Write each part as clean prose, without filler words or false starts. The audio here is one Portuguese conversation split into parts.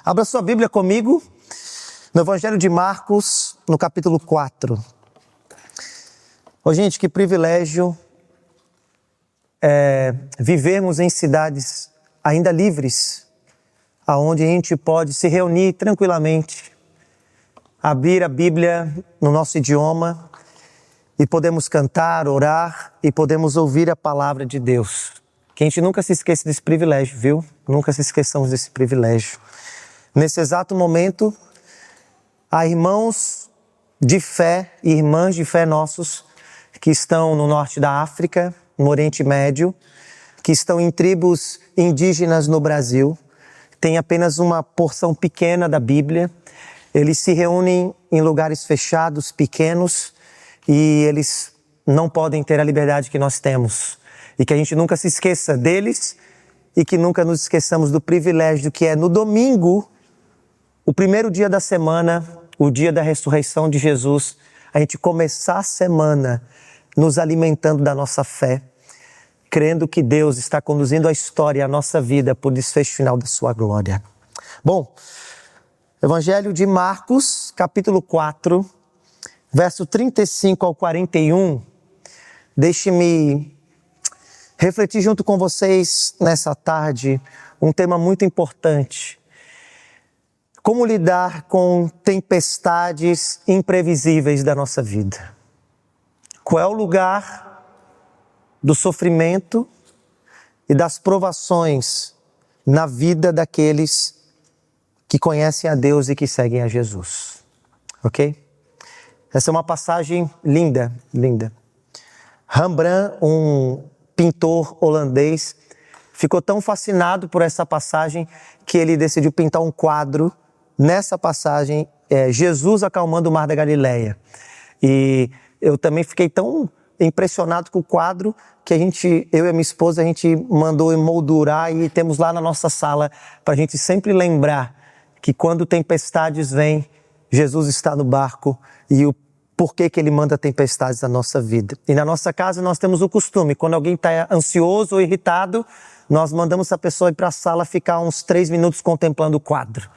Abra sua Bíblia comigo no Evangelho de Marcos, no capítulo 4. Gente, que privilégio vivermos em cidades ainda livres, aonde a gente pode se reunir tranquilamente, abrir a Bíblia no nosso idioma e podemos cantar, orar e podemos ouvir a palavra de Deus. Que a gente nunca se esqueça desse privilégio, viu? Nunca se esqueçamos desse privilégio. Nesse exato momento, há irmãos de fé e irmãs de fé nossos que estão no norte da África, no Oriente Médio, que estão em tribos indígenas no Brasil, tem apenas uma porção pequena da Bíblia, eles se reúnem em lugares fechados, pequenos, e eles não podem ter a liberdade que nós temos. E que a gente nunca se esqueça deles e que nunca nos esqueçamos do privilégio que é no domingo, o primeiro dia da semana, o dia da ressurreição de Jesus, a gente começar a semana nos alimentando da nossa fé, crendo que Deus está conduzindo a história e a nossa vida por desfecho final da sua glória. Bom, Evangelho de Marcos, capítulo 4, verso 35 ao 41, deixe-me refletir junto com vocês nessa tarde um tema muito importante. Como lidar com tempestades imprevisíveis da nossa vida? Qual é o lugar do sofrimento e das provações na vida daqueles que conhecem a Deus e que seguem a Jesus? Ok? Essa é uma passagem linda, linda. Rembrandt, um pintor holandês, ficou tão fascinado por essa passagem que ele decidiu pintar um quadro nessa passagem, Jesus acalmando o mar da Galileia. E eu também fiquei tão impressionado com o quadro que eu e a minha esposa, a gente mandou emoldurar e temos lá na nossa sala para a gente sempre lembrar que quando tempestades vêm, Jesus está no barco e o porquê que ele manda tempestades na nossa vida. E na nossa casa nós temos o costume, quando alguém está ansioso ou irritado, nós mandamos a pessoa ir para a sala ficar uns 3 minutos contemplando o quadro,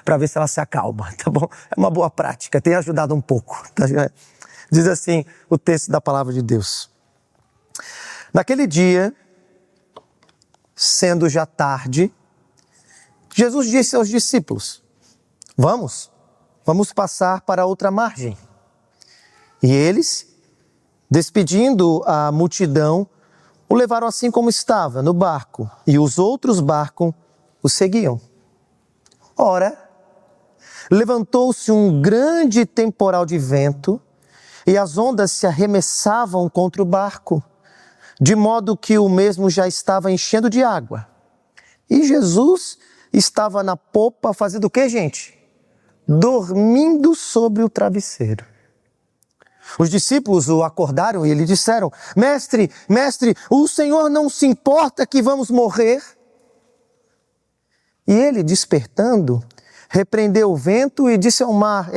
para ver se ela se acalma, tá bom? É uma boa prática, tem ajudado um pouco. Tá? Diz assim o texto da palavra de Deus. Naquele dia, sendo já tarde, Jesus disse aos discípulos: vamos passar para outra margem. E eles, despedindo a multidão, o levaram assim como estava, no barco, e os outros barcos o seguiam. Ora, levantou-se um grande temporal de vento, e as ondas se arremessavam contra o barco, de modo que o mesmo já estava enchendo de água. E Jesus estava na popa fazendo o quê, gente? Dormindo sobre o travesseiro. Os discípulos o acordaram e lhe disseram: Mestre, o Senhor não se importa que vamos morrer? E ele, despertando, repreendeu o vento e disse ao mar: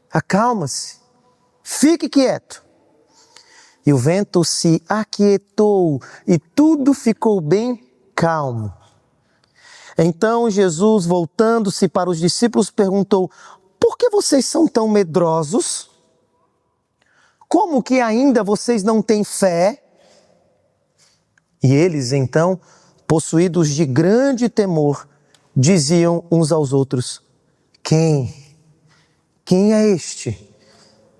acalma-se, fique quieto. E o vento se aquietou e tudo ficou bem calmo. Então Jesus, voltando-se para os discípulos, perguntou: por que vocês são tão medrosos? Como que ainda vocês não têm fé? E eles, então, possuídos de grande temor, diziam uns aos outros: Quem é este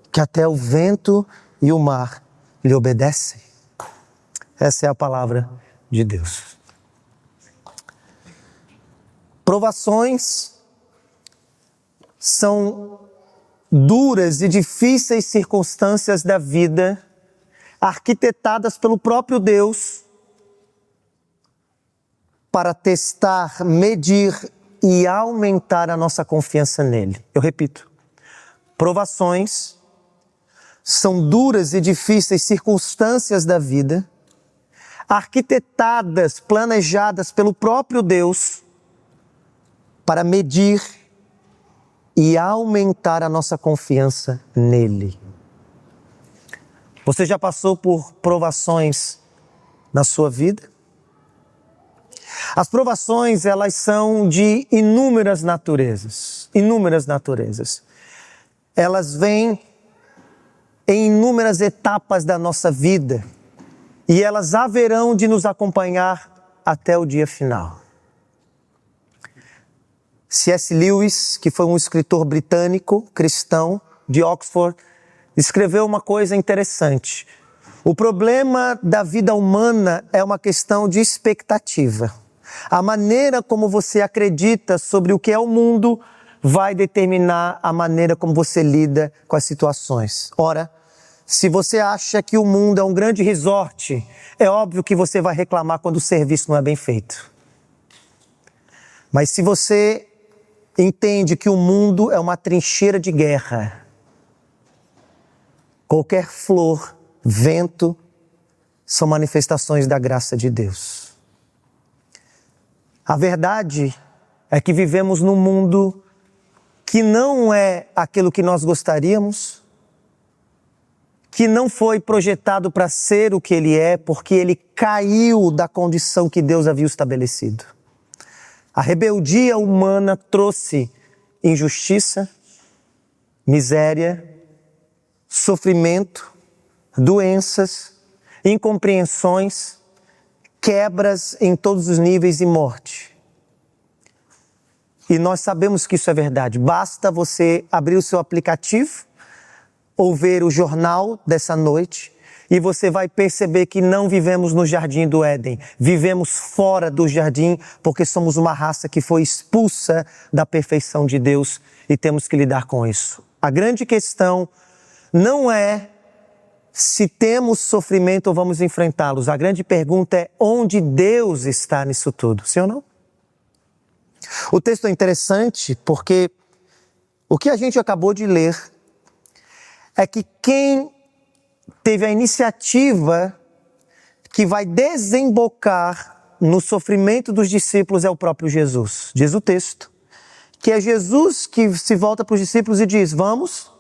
que até o vento e o mar lhe obedecem? Essa é a palavra de Deus. Provações são duras e difíceis circunstâncias da vida, arquitetadas pelo próprio Deus, para testar, medir e aumentar a nossa confiança nele. Eu repito, provações são duras e difíceis circunstâncias da vida, arquitetadas, planejadas pelo próprio Deus, para medir e aumentar a nossa confiança nele. Você já passou por provações na sua vida? As provações, elas são de inúmeras naturezas. Inúmeras naturezas. Elas vêm em inúmeras etapas da nossa vida. E elas haverão de nos acompanhar até o dia final. C.S. Lewis, que foi um escritor britânico, cristão, de Oxford, escreveu uma coisa interessante. O problema da vida humana é uma questão de expectativa. A maneira como você acredita sobre o que é o mundo vai determinar a maneira como você lida com as situações. Ora, se você acha que o mundo é um grande resort, é óbvio que você vai reclamar quando o serviço não é bem feito. Mas se você entende que o mundo é uma trincheira de guerra, qualquer flor, vento, são manifestações da graça de Deus. A verdade é que vivemos num mundo que não é aquilo que nós gostaríamos, que não foi projetado para ser o que ele é, porque ele caiu da condição que Deus havia estabelecido. A rebeldia humana trouxe injustiça, miséria, sofrimento, doenças, incompreensões, quebras em todos os níveis e morte. E nós sabemos que isso é verdade. Basta você abrir o seu aplicativo ou ver o jornal dessa noite e você vai perceber que não vivemos no jardim do Éden. Vivemos fora do jardim porque somos uma raça que foi expulsa da perfeição de Deus e temos que lidar com isso. A grande questão não é se temos sofrimento ou vamos enfrentá-los. A grande pergunta é onde Deus está nisso tudo, sim ou não? O texto é interessante porque o que a gente acabou de ler é que quem teve a iniciativa que vai desembocar no sofrimento dos discípulos é o próprio Jesus. Diz o texto que é Jesus que se volta para os discípulos e diz: vamos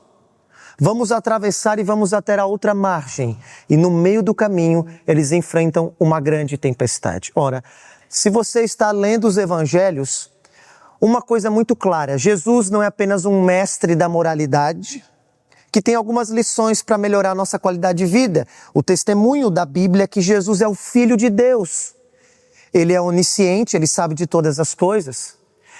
atravessar e vamos até a outra margem. E no meio do caminho, eles enfrentam uma grande tempestade. Ora, se você está lendo os evangelhos, uma coisa muito clara: Jesus não é apenas um mestre da moralidade, que tem algumas lições para melhorar a nossa qualidade de vida. O testemunho da Bíblia é que Jesus é o Filho de Deus. Ele é onisciente, ele sabe de todas as coisas.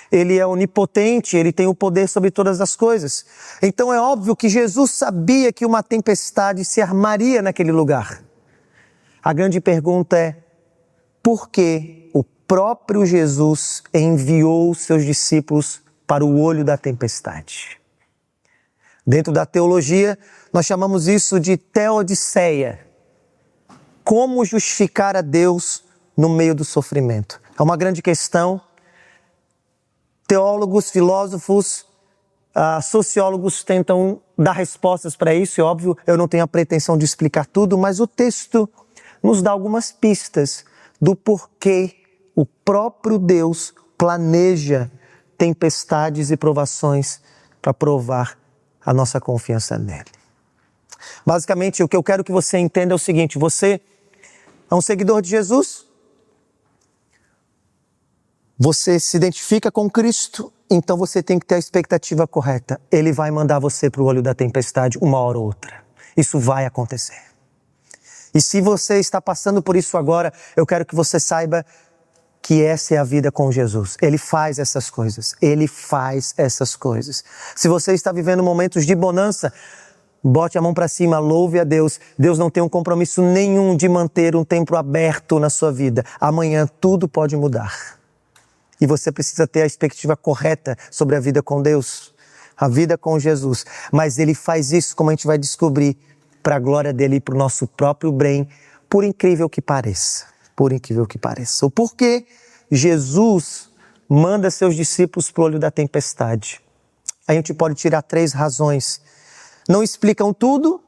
Ele é onipotente, ele tem o poder sobre todas as coisas. Então é óbvio que Jesus sabia que uma tempestade se armaria naquele lugar. A grande pergunta é: por que o próprio Jesus enviou seus discípulos para o olho da tempestade? Dentro da teologia, nós chamamos isso de teodiceia. Como justificar a Deus no meio do sofrimento? É uma grande questão. Teólogos, filósofos, sociólogos tentam dar respostas para isso. É óbvio, eu não tenho a pretensão de explicar tudo, mas o texto nos dá algumas pistas do porquê o próprio Deus planeja tempestades e provações para provar a nossa confiança nele. Basicamente, o que eu quero que você entenda é o seguinte: você é um seguidor de Jesus? Você se identifica com Cristo, então você tem que ter a expectativa correta. Ele vai mandar você para o olho da tempestade uma hora ou outra. Isso vai acontecer. E se você está passando por isso agora, eu quero que você saiba que essa é a vida com Jesus. Ele faz essas coisas. Ele faz essas coisas. Se você está vivendo momentos de bonança, bote a mão para cima, louve a Deus. Deus não tem um compromisso nenhum de manter um templo aberto na sua vida. Amanhã tudo pode mudar. E você precisa ter a expectativa correta sobre a vida com Deus, a vida com Jesus. Mas Ele faz isso, como a gente vai descobrir, para a glória dEle e para o nosso próprio bem, por incrível que pareça. Por incrível que pareça. O porquê Jesus manda seus discípulos para o olho da tempestade? A gente pode tirar 3 razões. Não explicam tudo,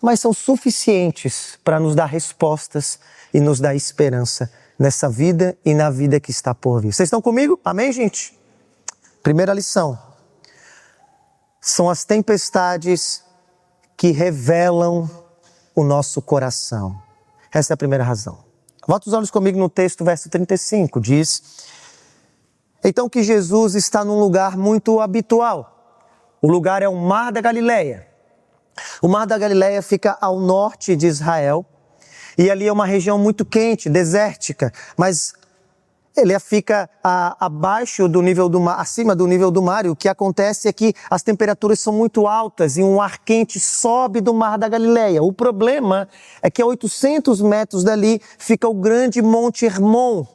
mas são suficientes para nos dar respostas e nos dar esperança nessa vida e na vida que está por vir. Vocês estão comigo? Amém, gente? Primeira lição. São as tempestades que revelam o nosso coração. Essa é a primeira razão. Volta os olhos comigo no texto, verso 35, diz: então que Jesus está num lugar muito habitual. O lugar é o Mar da Galileia. O Mar da Galileia fica ao norte de Israel, e ali é uma região muito quente, desértica, mas ele fica abaixo do nível do mar, acima do nível do mar, e o que acontece é que as temperaturas são muito altas e um ar quente sobe do Mar da Galileia. O problema é que a 800 metros dali fica o grande Monte Hermon.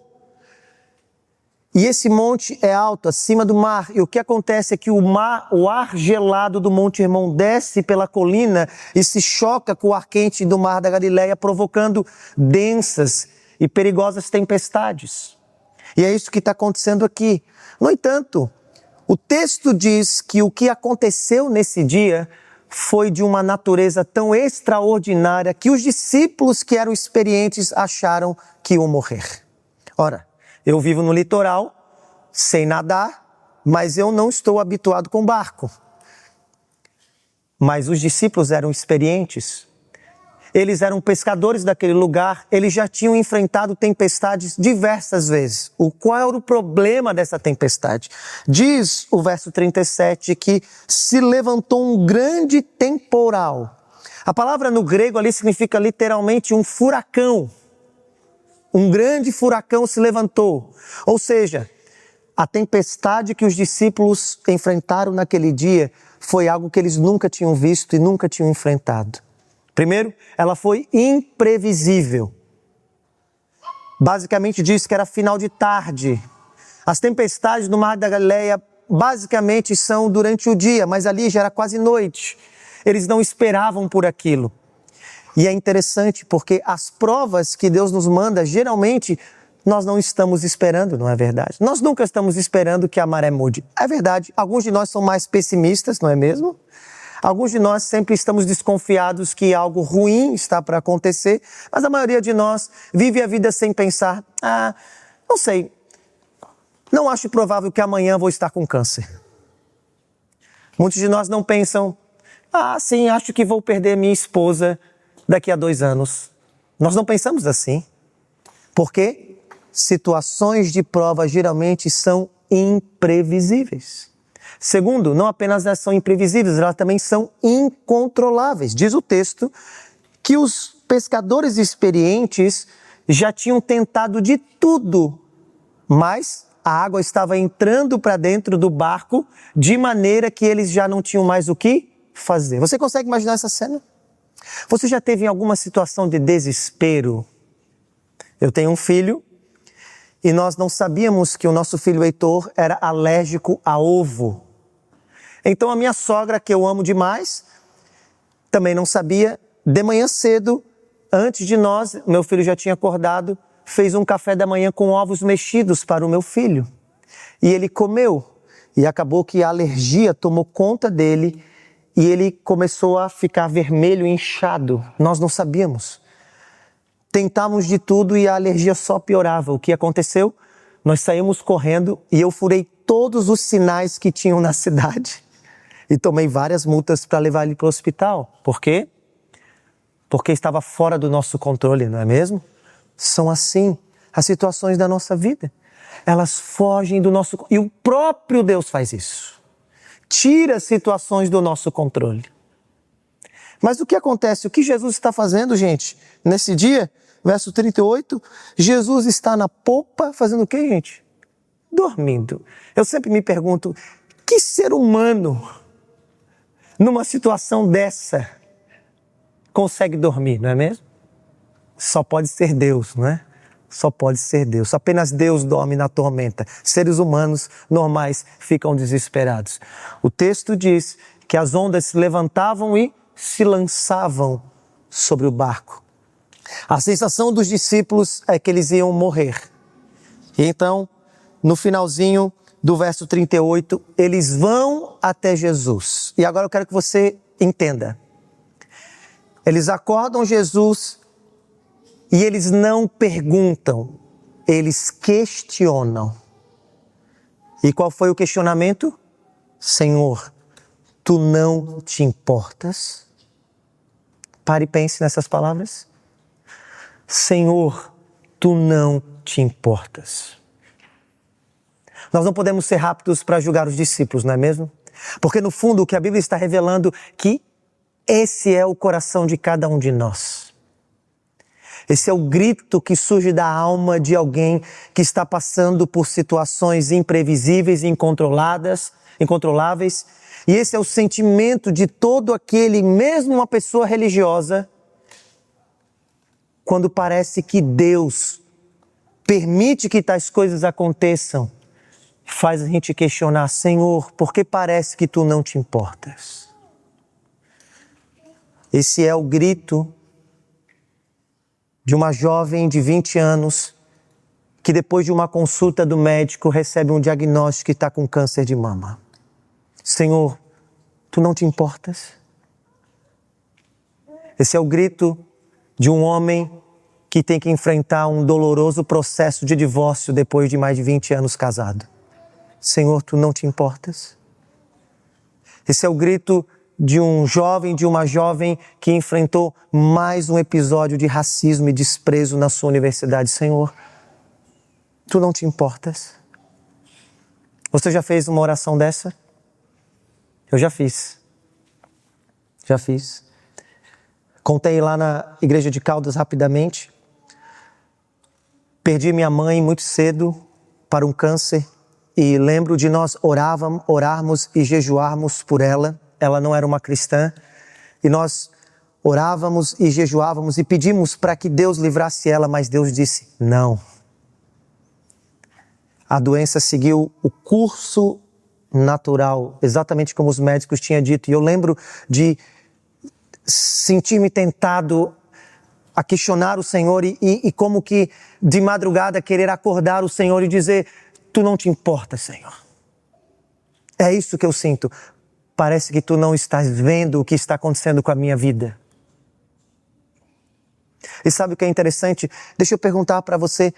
E esse monte é alto, acima do mar, e o que acontece é que o ar gelado do Monte Hermon desce pela colina e se choca com o ar quente do Mar da Galileia, provocando densas e perigosas tempestades. E é isso que está acontecendo aqui. No entanto, o texto diz que o que aconteceu nesse dia foi de uma natureza tão extraordinária que os discípulos que eram experientes acharam que iam morrer. Ora, eu vivo no litoral, sei nadar, mas eu não estou habituado com barco. Mas os discípulos eram experientes. Eles eram pescadores daquele lugar, eles já tinham enfrentado tempestades diversas vezes. Qual era o problema dessa tempestade? Diz o verso 37 que se levantou um grande temporal. A palavra no grego ali significa literalmente um furacão. Um grande furacão se levantou. Ou seja, a tempestade que os discípulos enfrentaram naquele dia foi algo que eles nunca tinham visto e nunca tinham enfrentado. Primeiro, ela foi imprevisível. Basicamente diz que era final de tarde. As tempestades no Mar da Galileia basicamente são durante o dia, mas ali já era quase noite. Eles não esperavam por aquilo. E é interessante porque as provas que Deus nos manda, geralmente, nós não estamos esperando, não é verdade? Nós nunca estamos esperando que a maré mude. É verdade, alguns de nós são mais pessimistas, não é mesmo? Alguns de nós sempre estamos desconfiados que algo ruim está para acontecer, mas a maioria de nós vive a vida sem pensar, não sei, não acho provável que amanhã vou estar com câncer. Muitos de nós não pensam, sim, acho que vou perder minha esposa daqui a 2 anos. Nós não pensamos assim, porque situações de prova geralmente são imprevisíveis. Segundo, não apenas elas são imprevisíveis, elas também são incontroláveis. Diz o texto que os pescadores experientes já tinham tentado de tudo, mas a água estava entrando para dentro do barco de maneira que eles já não tinham mais o que fazer. Você consegue imaginar essa cena? Você já teve alguma situação de desespero? Eu tenho um filho e nós não sabíamos que o nosso filho Heitor era alérgico a ovo. Então a minha sogra, que eu amo demais, também não sabia. De manhã cedo, antes de nós, meu filho já tinha acordado, fez um café da manhã com ovos mexidos para o meu filho. E ele comeu. E acabou que a alergia tomou conta dele e ele começou a ficar vermelho e inchado. Nós não sabíamos. Tentamos de tudo e a alergia só piorava. O que aconteceu? Nós saímos correndo e eu furei todos os sinais que tinham na cidade. E tomei várias multas para levar ele para o hospital. Por quê? Porque estava fora do nosso controle, não é mesmo? São assim as situações da nossa vida. Elas fogem do nosso... E o próprio Deus faz isso. Tira situações do nosso controle. Mas o que acontece? O que Jesus está fazendo, gente? Nesse dia, verso 38, Jesus está na popa fazendo o quê, gente? Dormindo. Eu sempre me pergunto, que ser humano, numa situação dessa, consegue dormir, não é mesmo? Só pode ser Deus, não é? Só pode ser Deus. Apenas Deus dorme na tormenta. Seres humanos normais ficam desesperados. O texto diz que as ondas se levantavam e se lançavam sobre o barco. A sensação dos discípulos é que eles iam morrer. E então, no finalzinho do verso 38, eles vão até Jesus. E agora eu quero que você entenda. Eles acordam Jesus e eles não perguntam, eles questionam. E qual foi o questionamento? Senhor, tu não te importas? Pare e pense nessas palavras. Senhor, tu não te importas. Nós não podemos ser rápidos para julgar os discípulos, não é mesmo? Porque no fundo o que a Bíblia está revelando é que esse é o coração de cada um de nós. Esse é o grito que surge da alma de alguém que está passando por situações imprevisíveis e incontroláveis. E esse é o sentimento de todo aquele, mesmo uma pessoa religiosa, quando parece que Deus permite que tais coisas aconteçam, faz a gente questionar: Senhor, por que parece que tu não te importas? Esse é o grito de uma jovem de 20 anos que depois de uma consulta do médico recebe um diagnóstico que está com câncer de mama. Senhor, tu não te importas? Esse é o grito de um homem que tem que enfrentar um doloroso processo de divórcio depois de mais de 20 anos casado. Senhor, tu não te importas? Esse é o grito de um jovem, de uma jovem que enfrentou mais um episódio de racismo e desprezo na sua universidade. Senhor, tu não te importas? Você já fez uma oração dessa? Eu já fiz. Já fiz. Contei lá na igreja de Caldas rapidamente. Perdi minha mãe muito cedo para um câncer e lembro de nós orarmos e jejuarmos por ela. Ela não era uma cristã e nós orávamos e jejuávamos e pedimos para que Deus livrasse ela, mas Deus disse não. A doença seguiu o curso natural, exatamente como os médicos tinham dito. E eu lembro de sentir-me tentado a questionar o Senhor e como que de madrugada querer acordar o Senhor e dizer: tu não te importas, Senhor. É isso que eu sinto. Parece que tu não estás vendo o que está acontecendo com a minha vida. E sabe o que é interessante? Deixa eu perguntar para você.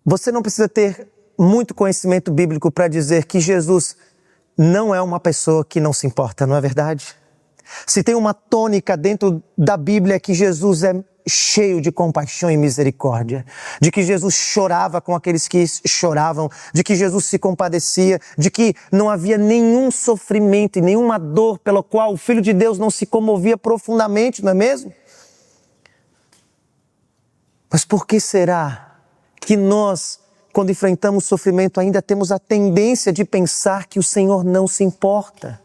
Você não precisa ter muito conhecimento bíblico para dizer que Jesus não é uma pessoa que não se importa, não é verdade? Se tem uma tônica dentro da Bíblia é que Jesus é cheio de compaixão e misericórdia, de que Jesus chorava com aqueles que choravam, de que Jesus se compadecia, de que não havia nenhum sofrimento e nenhuma dor pela qual o Filho de Deus não se comovia profundamente, não é mesmo? Mas por que será que nós, quando enfrentamos sofrimento, ainda temos a tendência de pensar que o Senhor não se importa?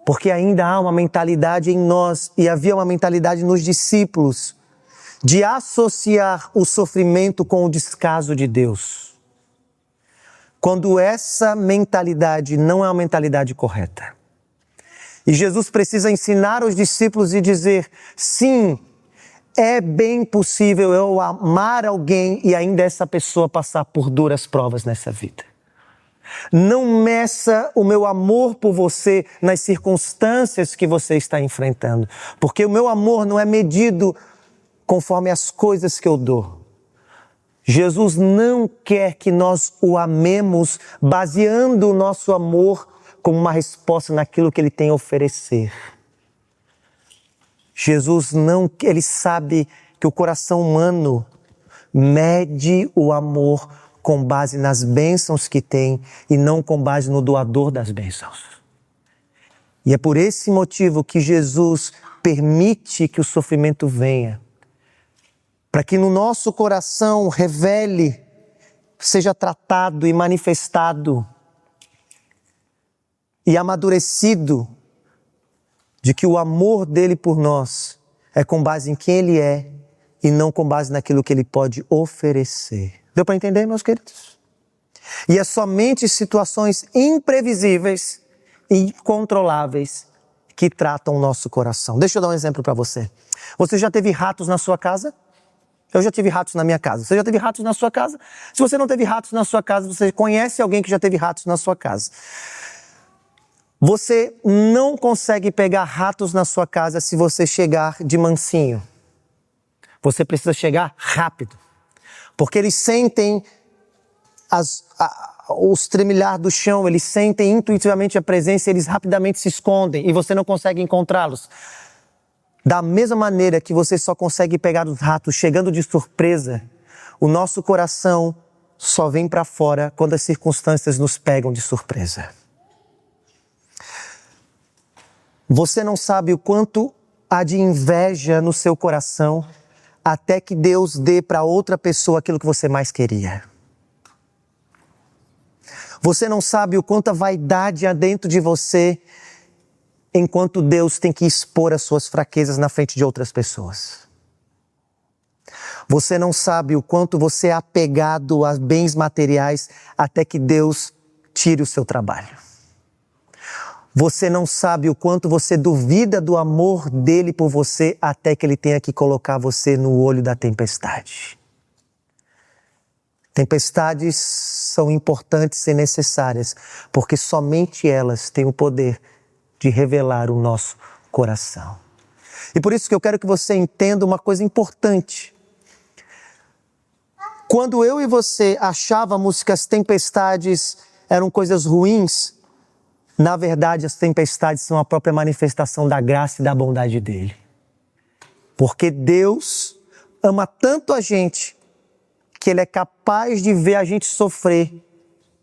Porque ainda há uma mentalidade em nós, e havia uma mentalidade nos discípulos, de associar o sofrimento com o descaso de Deus. Quando essa mentalidade não é uma mentalidade correta. E Jesus precisa ensinar os discípulos e dizer: sim, é bem possível eu amar alguém e ainda essa pessoa passar por duras provas nessa vida. Não meça o meu amor por você nas circunstâncias que você está enfrentando. Porque o meu amor não é medido conforme as coisas que eu dou. Jesus não quer que nós o amemos baseando o nosso amor como uma resposta naquilo que Ele tem a oferecer. Jesus Ele sabe que o coração humano mede o amor com base nas bênçãos que tem e não com base no doador das bênçãos. E é por esse motivo que Jesus permite que o sofrimento venha, para que no nosso coração revele, seja tratado e manifestado e amadurecido de que o amor dele por nós é com base em quem ele é e não com base naquilo que ele pode oferecer. Deu para entender, meus queridos? E é somente situações imprevisíveis e incontroláveis que tratam o nosso coração. Deixa eu dar um exemplo para você. Você já teve ratos na sua casa? Eu já tive ratos na minha casa. Você já teve ratos na sua casa? Se você não teve ratos na sua casa, você conhece alguém que já teve ratos na sua casa. Você não consegue pegar ratos na sua casa se você chegar de mansinho. Você precisa chegar rápido. Porque eles sentem os tremilhar do chão, eles sentem intuitivamente a presença, eles rapidamente se escondem e você não consegue encontrá-los. Da mesma maneira que você só consegue pegar os ratos chegando de surpresa, o nosso coração só vem para fora quando as circunstâncias nos pegam de surpresa. Você não sabe o quanto há de inveja no seu coração até que Deus dê para outra pessoa aquilo que você mais queria. Você não sabe o quanto a vaidade há dentro de você enquanto Deus tem que expor as suas fraquezas na frente de outras pessoas. Você não sabe o quanto você é apegado a bens materiais até que Deus tire o seu trabalho. Você não sabe o quanto você duvida do amor dele por você até que ele tenha que colocar você no olho da tempestade. Tempestades são importantes e necessárias, porque somente elas têm o poder de revelar o nosso coração. E por isso que eu quero que você entenda uma coisa importante. Quando eu e você achávamos que as tempestades eram coisas ruins, na verdade as tempestades são a própria manifestação da graça e da bondade dele. Porque Deus ama tanto a gente que ele é capaz de ver a gente sofrer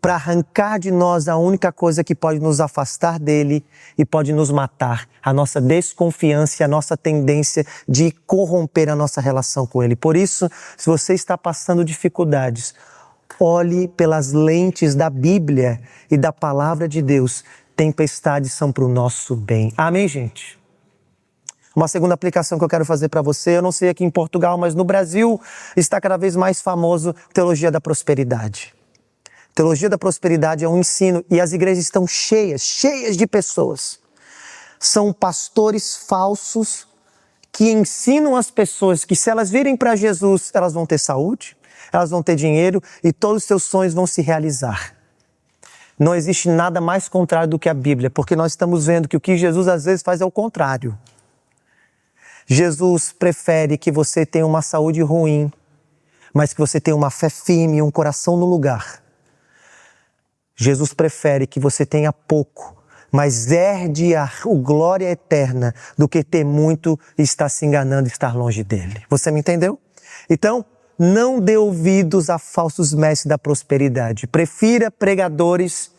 para arrancar de nós a única coisa que pode nos afastar dele e pode nos matar, a nossa desconfiança e a nossa tendência de corromper a nossa relação com ele. Por isso, se você está passando dificuldades, olhe pelas lentes da Bíblia e da Palavra de Deus. Tempestades são para o nosso bem. Amém, gente? Uma segunda aplicação que eu quero fazer para você, eu não sei aqui em Portugal, mas no Brasil está cada vez mais famoso Teologia da Prosperidade. Teologia da Prosperidade é um ensino e as igrejas estão cheias de pessoas. São pastores falsos que ensinam as pessoas que se elas virem para Jesus, elas vão ter saúde, elas vão ter dinheiro e todos os seus sonhos vão se realizar. Não existe nada mais contrário do que a Bíblia, porque nós estamos vendo que o que Jesus às vezes faz é o contrário. Jesus prefere que você tenha uma saúde ruim, mas que você tenha uma fé firme e um coração no lugar. Jesus prefere que você tenha pouco, mas herde a glória eterna do que ter muito e estar se enganando e estar longe dele. Você me entendeu? Então, não dê ouvidos a falsos mestres da prosperidade. Prefira pregadores,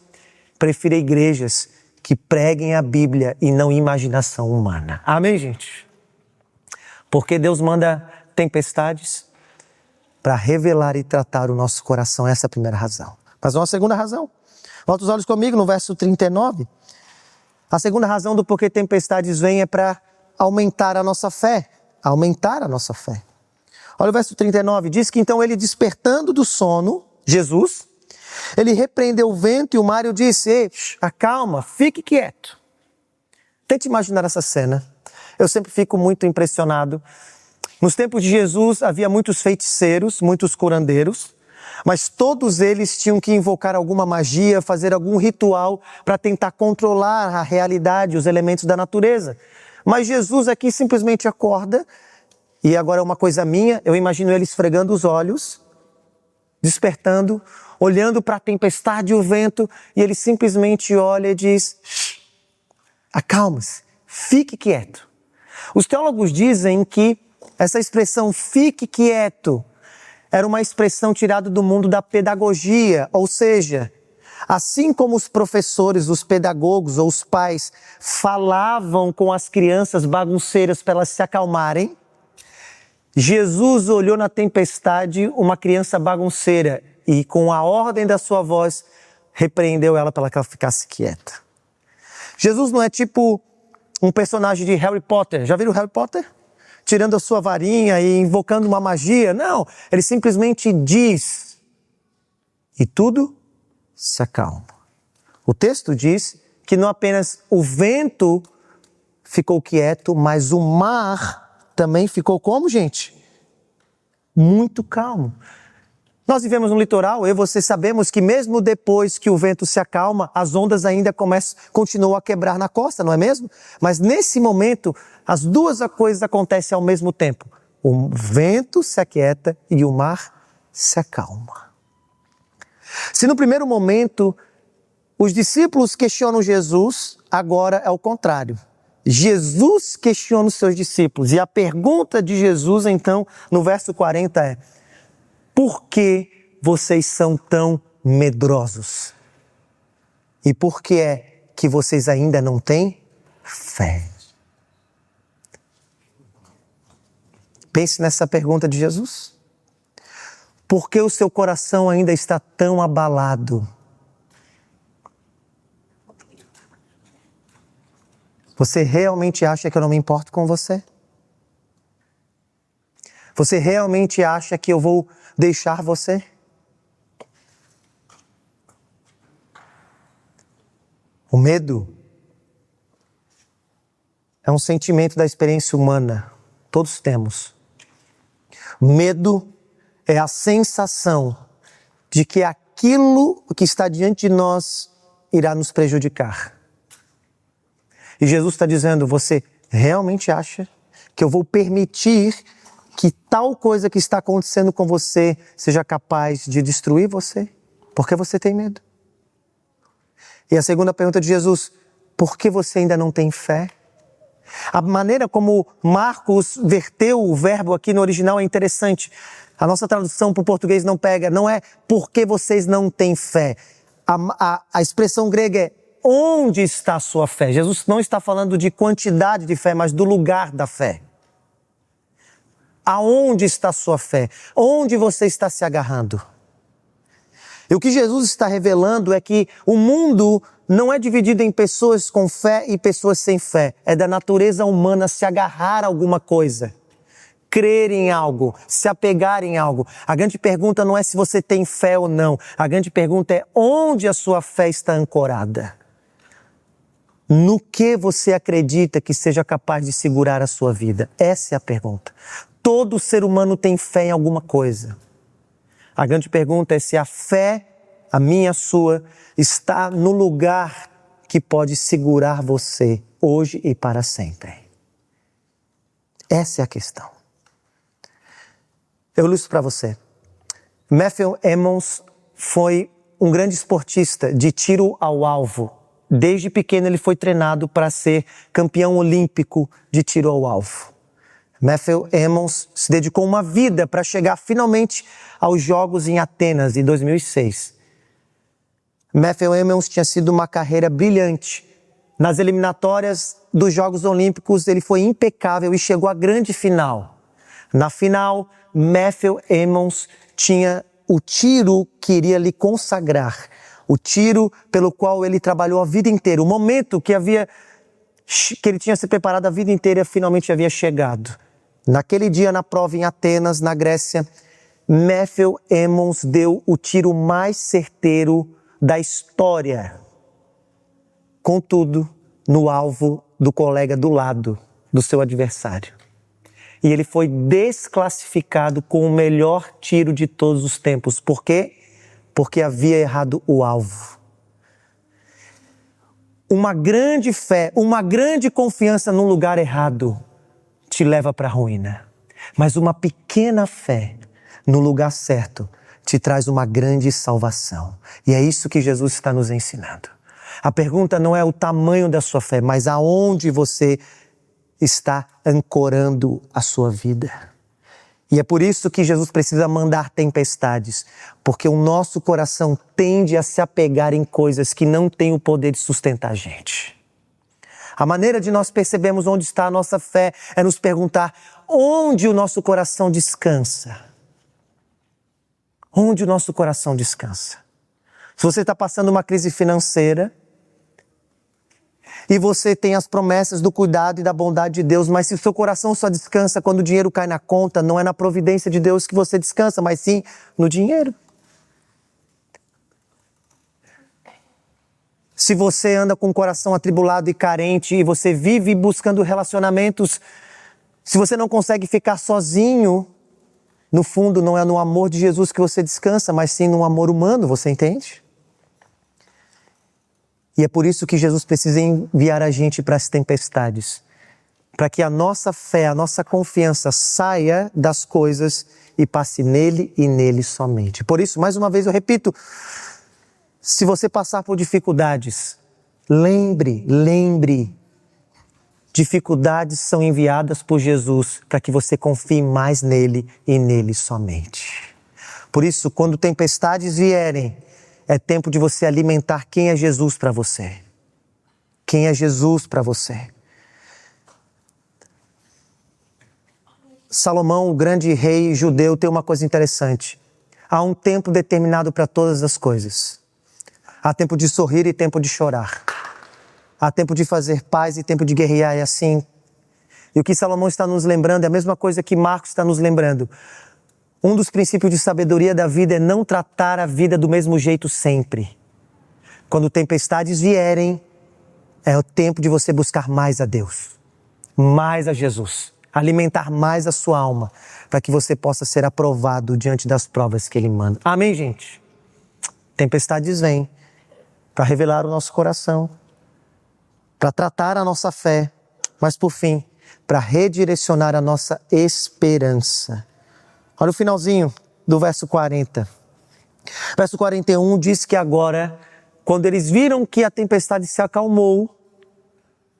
prefira igrejas que preguem a Bíblia e não imaginação humana. Amém, gente? Porque Deus manda tempestades para revelar e tratar o nosso coração. Essa é a primeira razão. Mas uma segunda razão. Volta os olhos comigo no verso 39. A segunda razão do porquê tempestades vêm é para aumentar a nossa fé. Aumentar a nossa fé. Olha o verso 39. Diz que então ele, despertando do sono, Jesus, ele repreendeu o vento e o mar e disse: acalma, fique quieto. Tente imaginar essa cena. Eu sempre fico muito impressionado. Nos tempos de Jesus havia muitos feiticeiros, muitos curandeiros, mas todos eles tinham que invocar alguma magia, fazer algum ritual para tentar controlar a realidade, os elementos da natureza. Mas Jesus aqui simplesmente acorda, e agora é uma coisa minha, eu imagino ele esfregando os olhos, despertando, olhando para a tempestade e o vento, e ele simplesmente olha e diz: acalme-se, fique quieto. Os teólogos dizem que essa expressão fique quieto era uma expressão tirada do mundo da pedagogia, ou seja, assim como os professores, os pedagogos ou os pais falavam com as crianças bagunceiras para elas se acalmarem, Jesus olhou na tempestade uma criança bagunceira e com a ordem da sua voz repreendeu ela para que ela ficasse quieta. Jesus não é tipo um personagem de Harry Potter. Já viram Harry Potter? Tirando a sua varinha e invocando uma magia. Não, ele simplesmente diz e tudo se acalma. O texto diz que não apenas o vento ficou quieto, mas o mar também ficou como, gente? Muito calmo. Nós vivemos no litoral, eu e você sabemos que mesmo depois que o vento se acalma, as ondas ainda continuam a quebrar na costa, não é mesmo? Mas nesse momento, as duas coisas acontecem ao mesmo tempo. O vento se aquieta e o mar se acalma. Se no primeiro momento os discípulos questionam Jesus, agora é o contrário. Jesus questiona os seus discípulos. E a pergunta de Jesus, então, no verso 40 é: por que vocês são tão medrosos? E por que é que vocês ainda não têm fé? Pense nessa pergunta de Jesus. Por que o seu coração ainda está tão abalado? Você realmente acha que eu não me importo com você? Você realmente acha que eu vou deixar você? O medo é um sentimento da experiência humana. Todos temos. Medo é a sensação de que aquilo que está diante de nós irá nos prejudicar. E Jesus está dizendo: você realmente acha que eu vou permitir que tal coisa que está acontecendo com você seja capaz de destruir você? Porque você tem medo. E a segunda pergunta de Jesus: por que você ainda não tem fé? A maneira como Marcos verteu o verbo aqui no original é interessante. A nossa tradução para o português não pega, não é por que vocês não têm fé. A expressão grega é onde está a sua fé. Jesus não está falando de quantidade de fé, mas do lugar da fé. Aonde está a sua fé? Onde você está se agarrando? E o que Jesus está revelando é que o mundo não é dividido em pessoas com fé e pessoas sem fé. É da natureza humana se agarrar a alguma coisa, crer em algo, se apegar em algo. A grande pergunta não é se você tem fé ou não. A grande pergunta é onde a sua fé está ancorada. No que você acredita que seja capaz de segurar a sua vida? Essa é a pergunta. Todo ser humano tem fé em alguma coisa. A grande pergunta é se a fé, a minha, a sua, está no lugar que pode segurar você hoje e para sempre. Essa é a questão. Eu ilustro para você. Matthew Emmons foi um grande esportista de tiro ao alvo. Desde pequeno ele foi treinado para ser campeão olímpico de tiro ao alvo. Matthew Emmons se dedicou uma vida para chegar finalmente aos Jogos em Atenas, em 2006. Matthew Emmons tinha sido uma carreira brilhante. Nas eliminatórias dos Jogos Olímpicos, ele foi impecável e chegou à grande final. Na final, Matthew Emmons tinha o tiro que iria lhe consagrar. O tiro pelo qual ele trabalhou a vida inteira. O momento que ele tinha se preparado a vida inteira finalmente havia chegado. Naquele dia, na prova em Atenas, na Grécia, Matthew Emmons deu o tiro mais certeiro da história. Contudo, no alvo do colega do lado, do seu adversário. E ele foi desclassificado com o melhor tiro de todos os tempos. Por quê? Porque havia errado o alvo. Uma grande fé, uma grande confiança num lugar errado te leva para a ruína. Mas uma pequena fé no lugar certo te traz uma grande salvação. E é isso que Jesus está nos ensinando. A pergunta não é o tamanho da sua fé, mas aonde você está ancorando a sua vida. E é por isso que Jesus precisa mandar tempestades, porque o nosso coração tende a se apegar em coisas que não têm o poder de sustentar a gente. A maneira de nós percebermos onde está a nossa fé é nos perguntar onde o nosso coração descansa. Onde o nosso coração descansa. Se você está passando uma crise financeira e você tem as promessas do cuidado e da bondade de Deus, mas se o seu coração só descansa quando o dinheiro cai na conta, não é na providência de Deus que você descansa, mas sim no dinheiro. Se você anda com o coração atribulado e carente e você vive buscando relacionamentos, se você não consegue ficar sozinho, no fundo não é no amor de Jesus que você descansa, mas sim no amor humano, você entende? E é por isso que Jesus precisa enviar a gente para as tempestades, para que a nossa fé, a nossa confiança saia das coisas e passe nele e nele somente. Por isso, mais uma vez eu repito, se você passar por dificuldades, lembre Dificuldades são enviadas por Jesus para que você confie mais nele e nele somente. Por isso, quando tempestades vierem, é tempo de você alimentar quem é Jesus para você. Quem é Jesus para você? Salomão, o grande rei judeu, tem uma coisa interessante. Há um tempo determinado para todas as coisas. Há tempo de sorrir e tempo de chorar. Há tempo de fazer paz e tempo de guerrear, é assim. E o que Salomão está nos lembrando é a mesma coisa que Marcos está nos lembrando. Um dos princípios de sabedoria da vida é não tratar a vida do mesmo jeito sempre. Quando tempestades vierem, é o tempo de você buscar mais a Deus, mais a Jesus, alimentar mais a sua alma, para que você possa ser aprovado diante das provas que Ele manda. Amém, gente? Tempestades vêm para revelar o nosso coração, para tratar a nossa fé, mas por fim, para redirecionar a nossa esperança. Olha o finalzinho do verso 40. Verso 41 diz que agora, quando eles viram que a tempestade se acalmou,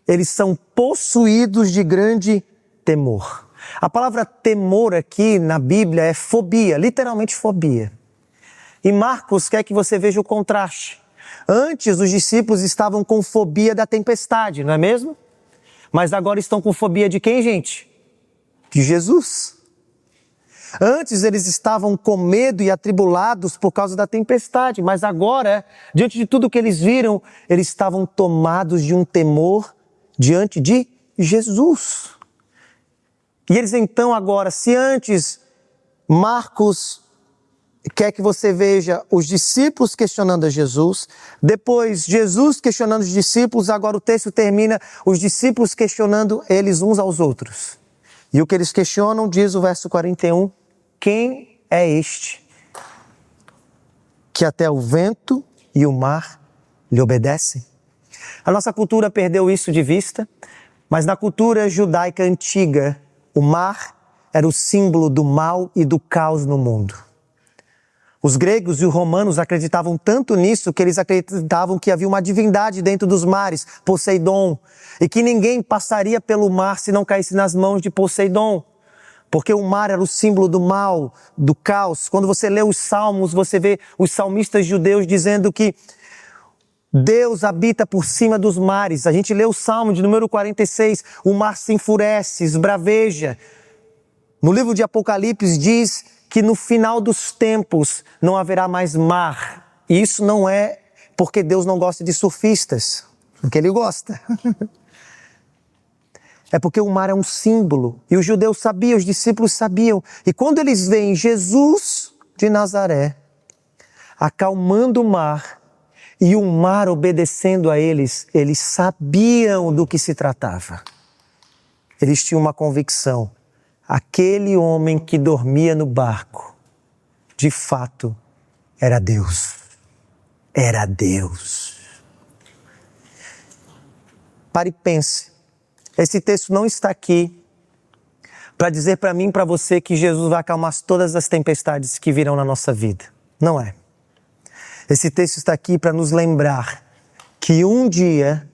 eles são possuídos de grande temor. A palavra temor aqui na Bíblia é fobia, literalmente fobia. E Marcos quer que você veja o contraste. Antes os discípulos estavam com fobia da tempestade, não é mesmo? Mas agora estão com fobia de quem, gente? De Jesus. Antes eles estavam com medo e atribulados por causa da tempestade, mas agora, diante de tudo que eles viram, eles estavam tomados de um temor diante de Jesus. E eles então agora, se antes Marcos quer que você veja os discípulos questionando a Jesus, depois Jesus questionando os discípulos, agora o texto termina os discípulos questionando eles uns aos outros. E o que eles questionam, diz o verso 41, quem é este que até o vento e o mar lhe obedecem? A nossa cultura perdeu isso de vista, mas na cultura judaica antiga, o mar era o símbolo do mal e do caos no mundo. Os gregos e os romanos acreditavam tanto nisso que eles acreditavam que havia uma divindade dentro dos mares, Poseidon, e que ninguém passaria pelo mar se não caísse nas mãos de Poseidon, porque o mar era o símbolo do mal, do caos. Quando você lê os salmos, você vê os salmistas judeus dizendo que Deus habita por cima dos mares. A gente lê o salmo de número 46, o mar se enfurece, esbraveja. No livro de Apocalipse diz que no final dos tempos não haverá mais mar. E isso não é porque Deus não gosta de surfistas, porque Ele gosta. É porque o mar é um símbolo. E os judeus sabiam, os discípulos sabiam. E quando eles veem Jesus de Nazaré acalmando o mar e o mar obedecendo a eles, eles sabiam do que se tratava. Eles tinham uma convicção. Aquele homem que dormia no barco, de fato, era Deus. Era Deus. Pare e pense. Esse texto não está aqui para dizer para mim e para você que Jesus vai acalmar todas as tempestades que virão na nossa vida. Não é. Esse texto está aqui para nos lembrar que um dia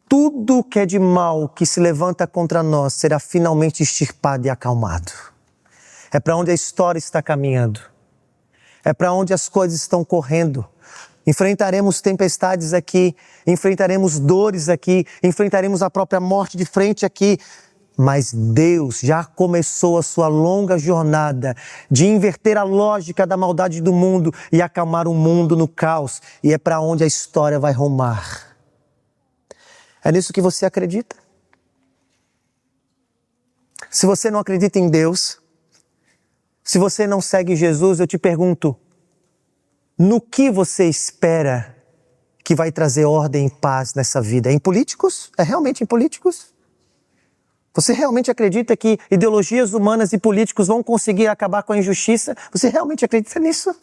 tudo que é de mal que se levanta contra nós será finalmente extirpado e acalmado. É para onde a história está caminhando. É para onde as coisas estão correndo. Enfrentaremos tempestades aqui, enfrentaremos dores aqui, enfrentaremos a própria morte de frente aqui. Mas Deus já começou a sua longa jornada de inverter a lógica da maldade do mundo e acalmar o mundo no caos. E é para onde a história vai rumar. É nisso que você acredita? Se você não acredita em Deus, se você não segue Jesus, eu te pergunto, no que você espera que vai trazer ordem e paz nessa vida? É em políticos? É realmente em políticos? Você realmente acredita que ideologias humanas e políticos vão conseguir acabar com a injustiça? Você realmente acredita nisso?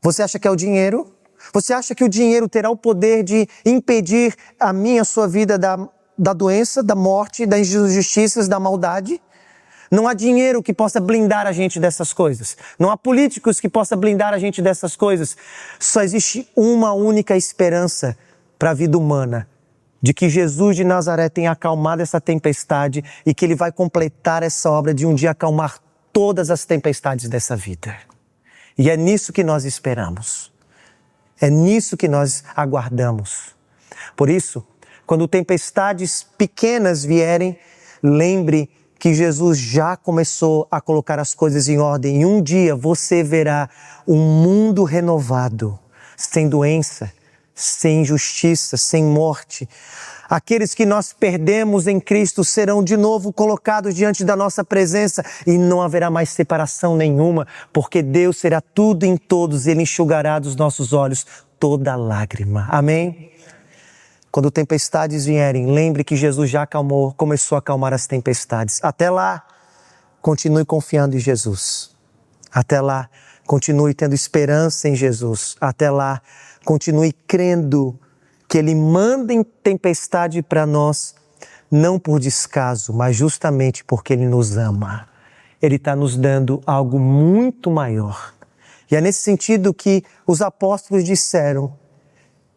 Você acha que é o dinheiro? Você acha que o dinheiro terá o poder de impedir a minha, a sua vida da doença, da morte, das injustiças, da maldade? Não há dinheiro que possa blindar a gente dessas coisas. Não há políticos que possam blindar a gente dessas coisas. Só existe uma única esperança para a vida humana. de que Jesus de Nazaré tem acalmado essa tempestade e que Ele vai completar essa obra de um dia acalmar todas as tempestades dessa vida. E é nisso que nós esperamos. É nisso que nós aguardamos. Por isso, quando tempestades pequenas vierem, lembre que Jesus já começou a colocar as coisas em ordem. E um dia você verá um mundo renovado, sem doença, sem injustiça, sem morte. Aqueles que nós perdemos em Cristo serão de novo colocados diante da nossa presença e não haverá mais separação nenhuma, porque Deus será tudo em todos e Ele enxugará dos nossos olhos toda lágrima. Amém? Quando tempestades vierem, lembre que Jesus já começou a acalmar as tempestades. Até lá, continue confiando em Jesus. Até lá, continue tendo esperança em Jesus. Até lá, continue crendo que Ele manda em tempestade para nós, não por descaso, mas justamente porque Ele nos ama. Ele está nos dando algo muito maior. E é nesse sentido que os apóstolos disseram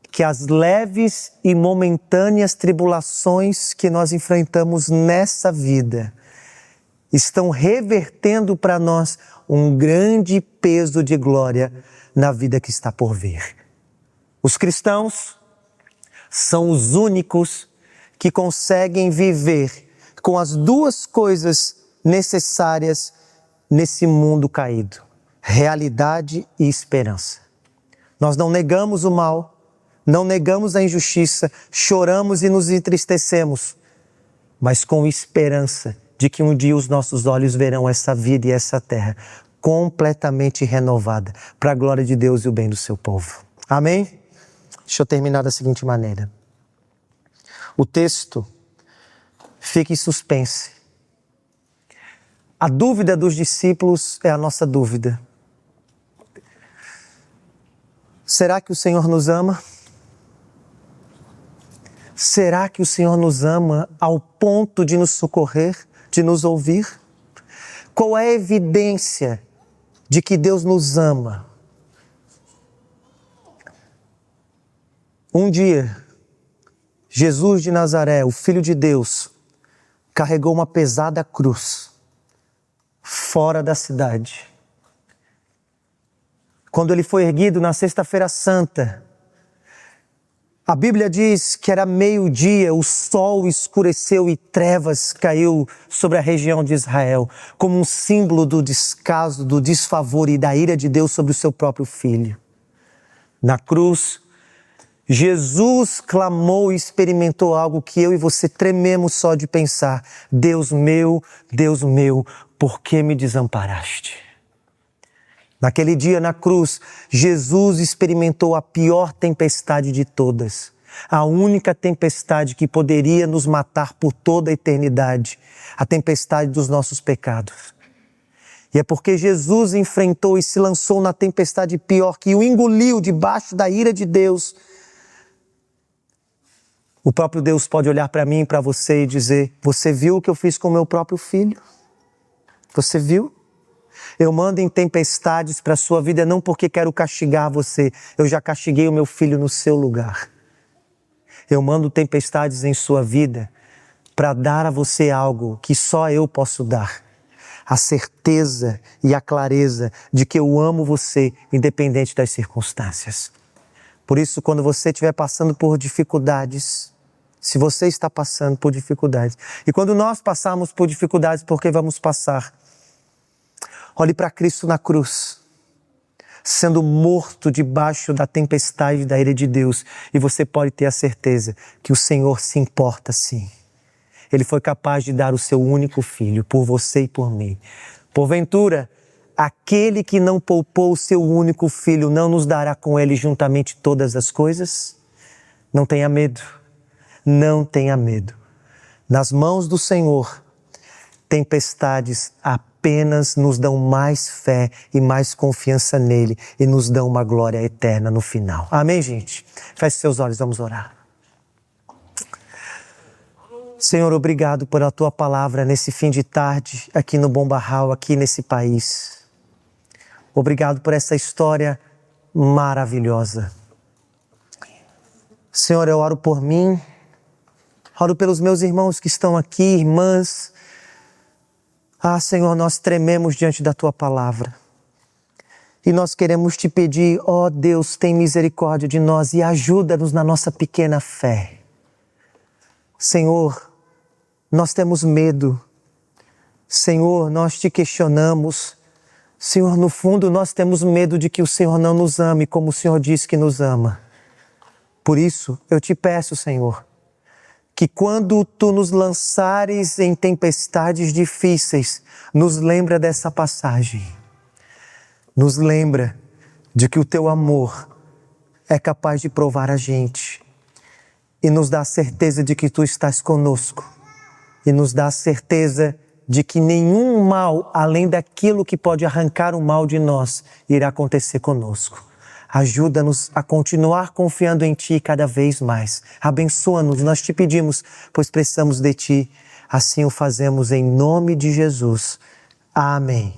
que as leves e momentâneas tribulações que nós enfrentamos nessa vida estão revertendo para nós um grande peso de glória na vida que está por vir. Os cristãos são os únicos que conseguem viver com as duas coisas necessárias nesse mundo caído: realidade e esperança. Nós não negamos o mal, não negamos a injustiça, choramos e nos entristecemos, mas com esperança de que um dia os nossos olhos verão essa vida e essa terra completamente renovada para a glória de Deus e o bem do seu povo. Amém? Deixa eu terminar da seguinte maneira. O texto fica em suspense. A dúvida dos discípulos é a nossa dúvida. Será que o Senhor nos ama? Será que o Senhor nos ama ao ponto de nos socorrer, de nos ouvir? Qual é a evidência de que Deus nos ama? Um dia, Jesus de Nazaré, o Filho de Deus, carregou uma pesada cruz fora da cidade. Quando ele foi erguido na Sexta-feira Santa, a Bíblia diz que era meio-dia, o sol escureceu e trevas caiu sobre a região de Israel, como um símbolo do descaso, do desfavor e da ira de Deus sobre o seu próprio Filho. Na cruz, Jesus clamou e experimentou algo que eu e você trememos só de pensar: Deus meu, por que me desamparaste? Naquele dia na cruz, Jesus experimentou a pior tempestade de todas, a única tempestade que poderia nos matar por toda a eternidade, a tempestade dos nossos pecados. E é porque Jesus enfrentou e se lançou na tempestade pior, que o engoliu debaixo da ira de Deus. O próprio Deus pode olhar para mim e para você e dizer: você viu o que eu fiz com o meu próprio filho? Você viu? Eu mando em tempestades para a sua vida não porque quero castigar você. Eu já castiguei o meu filho no seu lugar. Eu mando tempestades em sua vida para dar a você algo que só eu posso dar. A certeza e a clareza de que eu amo você, independente das circunstâncias. Por isso, quando você estiver passando por dificuldades, se você está passando por dificuldades, e quando nós passarmos por dificuldades, porque vamos passar, olhe para Cristo na cruz, sendo morto debaixo da tempestade da ira de Deus, e você pode ter a certeza que o Senhor se importa sim. Ele foi capaz de dar o seu único filho por você e por mim. Porventura, aquele que não poupou o seu único filho não nos dará com ele juntamente todas as coisas? Não tenha medo, não tenha medo. Nas mãos do Senhor, tempestades apenas nos dão mais fé e mais confiança nele e nos dão uma glória eterna no final. Amém, gente? Feche seus olhos, vamos orar. Senhor, obrigado pela tua palavra nesse fim de tarde, aqui no Bom Barral, aqui nesse país. Obrigado por essa história maravilhosa. Senhor, eu oro por mim, oro pelos meus irmãos que estão aqui, irmãs. Senhor, nós trememos diante da Tua palavra. E nós queremos Te pedir, ó Deus, tem misericórdia de nós e ajuda-nos na nossa pequena fé. Senhor, nós temos medo. Senhor, nós Te questionamos. Senhor, no fundo nós temos medo de que o Senhor não nos ame como o Senhor diz que nos ama. Por isso, eu Te peço, Senhor, que quando Tu nos lançares em tempestades difíceis, nos lembra dessa passagem. Nos lembra de que o Teu amor é capaz de provar a gente. E nos dá a certeza de que Tu estás conosco. E nos dá a certeza de que nenhum mal, além daquilo que pode arrancar o mal de nós, irá acontecer conosco. Ajuda-nos a continuar confiando em Ti cada vez mais. Abençoa-nos, nós Te pedimos, pois precisamos de Ti. Assim o fazemos em nome de Jesus. Amém.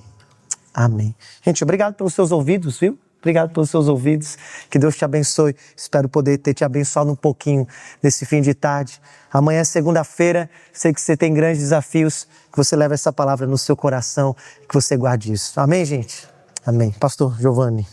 Amém. Gente, obrigado pelos seus ouvidos, viu? Obrigado pelos seus ouvidos. Que Deus te abençoe. Espero poder ter te abençoado um pouquinho nesse fim de tarde. Amanhã é segunda-feira. Sei que você tem grandes desafios. Que você leve essa palavra no seu coração. Que você guarde isso. Amém, gente? Amém. Pastor Giovanni.